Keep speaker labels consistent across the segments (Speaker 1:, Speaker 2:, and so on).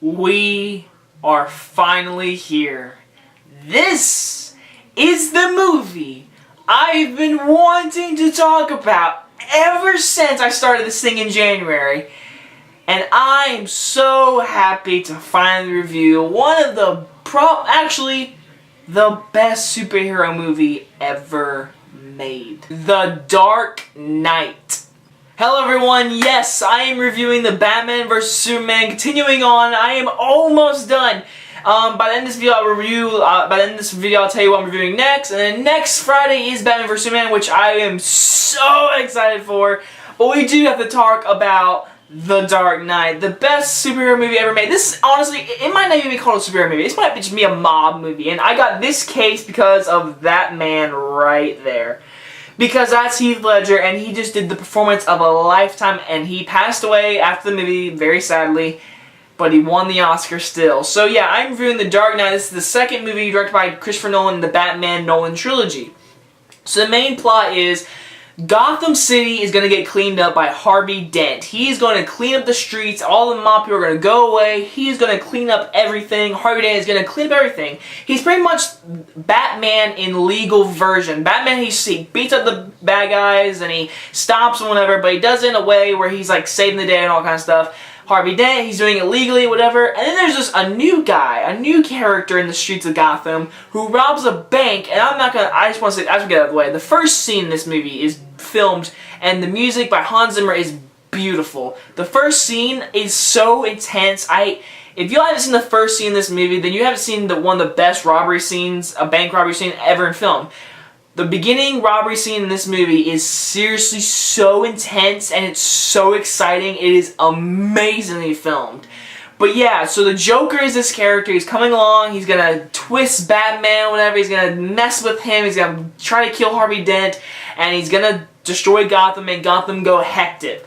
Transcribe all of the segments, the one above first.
Speaker 1: We are finally here. This is the movie I've been wanting to talk about ever since I started this thing in January. And I am so happy to finally review one of the the best superhero movie ever made. The Dark Knight. Hello everyone, yes, I am reviewing the Batman vs Superman. Continuing on, I am almost done. By the end of this video, I'll tell you what I'm reviewing next. And then next Friday is Batman vs Superman, which I am so excited for. But we do have to talk about The Dark Knight, the best superhero movie ever made. This, honestly, it might not even be called a superhero movie. This might just be a mob movie. And I got this case because of that man right there. Because that's Heath Ledger, and he just did the performance of a lifetime, and he passed away after the movie, very sadly, but he won the Oscar still. So yeah, I'm reviewing The Dark Knight. This is the second movie directed by Christopher Nolan, the Batman Nolan trilogy. So the main plot is Gotham City is going to get cleaned up by Harvey Dent. He's going to clean up the streets. All the mob people are going to go away. He's going to clean up everything. Harvey Dent is going to clean up everything. He's pretty much Batman in legal version. Batman, he beats up the bad guys and he stops them, whatever, but he does it in a way where he's like saving the day and all kind of stuff. Harvey Dent, he's doing it legally, whatever. And then there's just a new guy, a new character in the streets of Gotham who robs a bank. And I just want to say, as we get out of the way, the first scene in this movie is filmed and the music by Hans Zimmer is beautiful. The first scene is so intense. If you haven't seen the first scene in this movie, then you haven't seen one of the best robbery scenes, a bank robbery scene ever in film. The beginning robbery scene in this movie is seriously so intense and it's so exciting. It is amazingly filmed. But yeah, so the Joker is this character. He's coming along. He's going to twist Batman, whatever. He's going to mess with him. He's going to try to kill Harvey Dent. And he's going to destroy Gotham, make Gotham go hectic.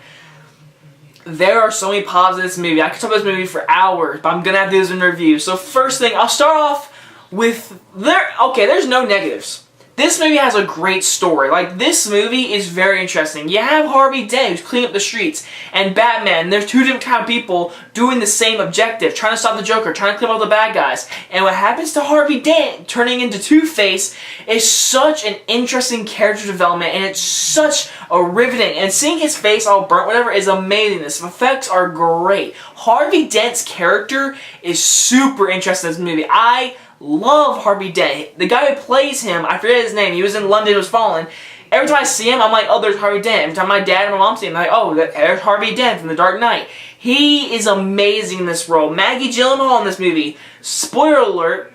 Speaker 1: There are so many positives in this movie. I could talk about this movie for hours, but I'm going to have to do this in review. So first thing, I'll start off with... there's no negatives. This movie has a great story. Like, this movie is very interesting. You have Harvey Dent, who's cleaning up the streets, and Batman. There's two different kind of people doing the same objective, trying to stop the Joker, trying to clean up the bad guys. And what happens to Harvey Dent turning into Two-Face is such an interesting character development, and it's such a riveting. And seeing his face all burnt, whatever, is amazing. The effects are great. Harvey Dent's character is super interesting in this movie. I love Harvey Dent. The guy who plays him, I forget his name, he was in London Was Fallen. Every time I see him, I'm like, oh, there's Harvey Dent. Every time my dad and my mom see him, I'm like, oh, there's Harvey Dent from The Dark Knight. He is amazing in this role. Maggie Gyllenhaal in this movie, spoiler alert,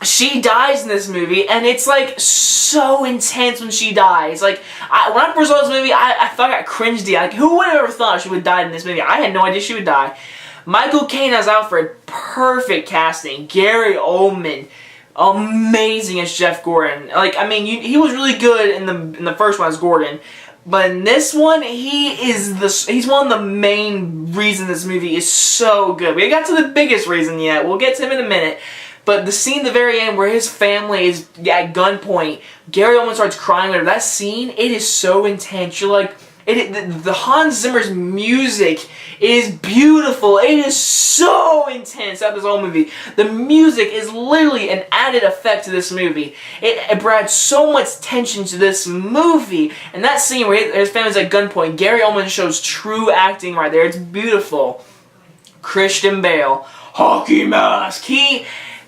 Speaker 1: she dies in this movie, and it's like so intense when she dies. Like, when I first saw this movie, I thought I cringed it. Like, who would have ever thought she would die in this movie? I had no idea she would die. Michael Caine as Alfred, perfect casting. Gary Oldman, amazing as Jeff Gordon. Like, I mean, he was really good in the first one as Gordon, but in this one, he's one of the main reasons this movie is so good. We got to the biggest reason yet. We'll get to him in a minute. But the scene at the very end where his family is at gunpoint, Gary Oldman starts crying. That scene, it is so intense. You're like, the Hans Zimmer's music is beautiful. It is so intense throughout this whole movie. The music is literally an added effect to this movie. It adds so much tension to this movie. And that scene where his family's at gunpoint, Gary Oldman shows true acting right there. It's beautiful. Christian Bale, hockey mask.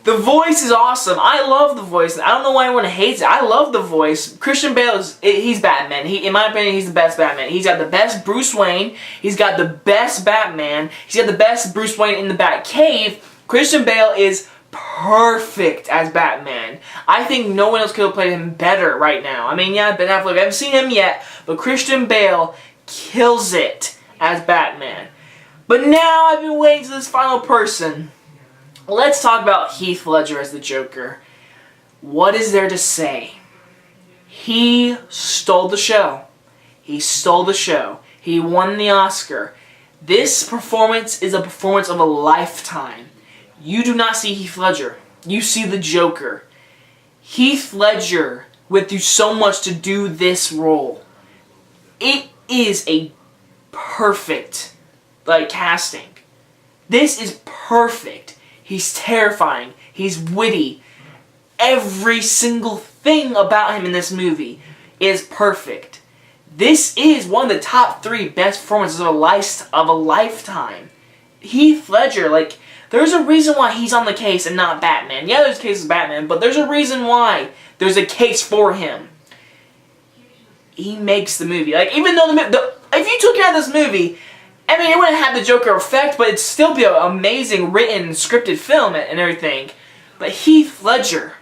Speaker 1: The voice is awesome. I love the voice. I don't know why everyone hates it. I love the voice. Christian Bale he's Batman. In my opinion, he's the best Batman. He's got the best Bruce Wayne. He's got the best Batman. He's got the best Bruce Wayne in the Batcave. Christian Bale is perfect as Batman. I think no one else could have played him better right now. I mean, yeah, Ben Affleck, I haven't seen him yet, but Christian Bale kills it as Batman. But now I've been waiting to this final person. Let's talk about Heath Ledger as the Joker. What is there to say? He stole the show. He stole the show. He won the Oscar. This performance is a performance of a lifetime. You do not see Heath Ledger. You see the Joker. Heath Ledger went through so much to do this role. It is a perfect, casting. This is perfect. perfect. He's terrifying. He's witty. Every single thing about him in this movie is perfect. This is one of the top 3 best performances of a lifetime. Heath Ledger, like, there's a reason why he's on the case and not Batman. Yeah, there's a case of Batman, but there's a reason why there's a case for him. He makes the movie. Like, even though if you took out this movie, I mean, it wouldn't have the Joker effect, but it'd still be an amazing written, scripted film and everything. But Heath Ledger,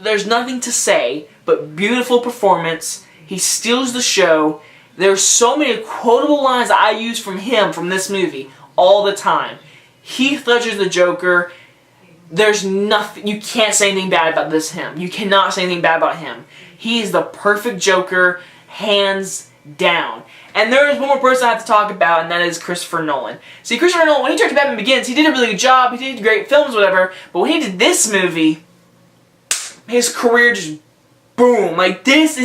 Speaker 1: there's nothing to say but beautiful performance. He steals the show. There's so many quotable lines that I use from him from this movie all the time. Heath Ledger's the Joker. There's nothing, you can't say anything bad about him. You cannot say anything bad about him. He is the perfect Joker, hands down. And there is one more person I have to talk about, and that is Christopher Nolan. See, Christopher Nolan, when he directed Batman Begins, he did a really good job. He did great films, whatever. But when he did this movie, his career just boom. Like, this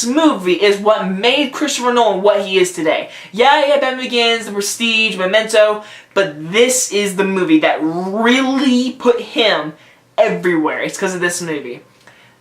Speaker 1: movie is what made Christopher Nolan what he is today. Yeah, he had Batman Begins, The Prestige, Memento, but this is the movie that really put him everywhere. It's because of this movie.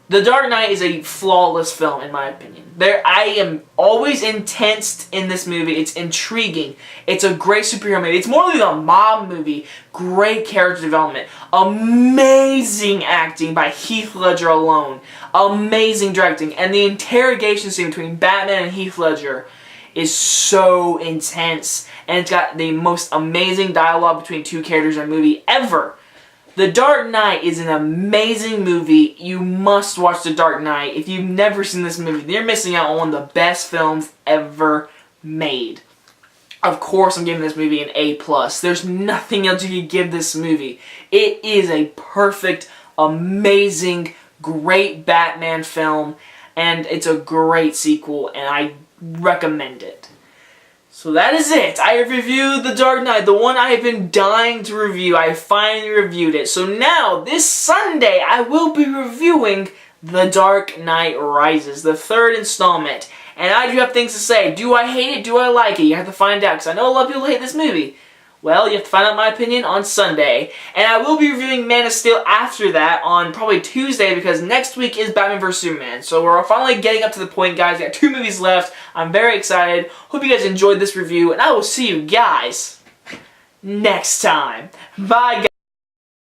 Speaker 1: The Dark Knight is a flawless film, in my opinion. I am always intense in this movie. It's intriguing. It's a great superhero movie. It's more like a mob movie. Great character development. Amazing acting by Heath Ledger alone. Amazing directing. And the interrogation scene between Batman and Heath Ledger is so intense. And it's got the most amazing dialogue between 2 characters in a movie ever. The Dark Knight is an amazing movie. You must watch The Dark Knight. If you've never seen this movie, you're missing out on one of the best films ever made. Of course, I'm giving this movie an A+. There's nothing else you could give this movie. It is a perfect, amazing, great Batman film, and it's a great sequel, and I recommend it. So that is it. I have reviewed The Dark Knight, the one I have been dying to review. I finally reviewed it. So now, this Sunday, I will be reviewing The Dark Knight Rises, the 3rd installment. And I do have things to say. Do I hate it? Do I like it? You have to find out, because I know a lot of people hate this movie. Well, you have to find out my opinion on Sunday. And I will be reviewing Man of Steel after that on probably Tuesday, because next week is Batman vs. Superman. So we're finally getting up to the point, guys. We got 2 movies left. I'm very excited. Hope you guys enjoyed this review, and I will see you guys next time. Bye, guys.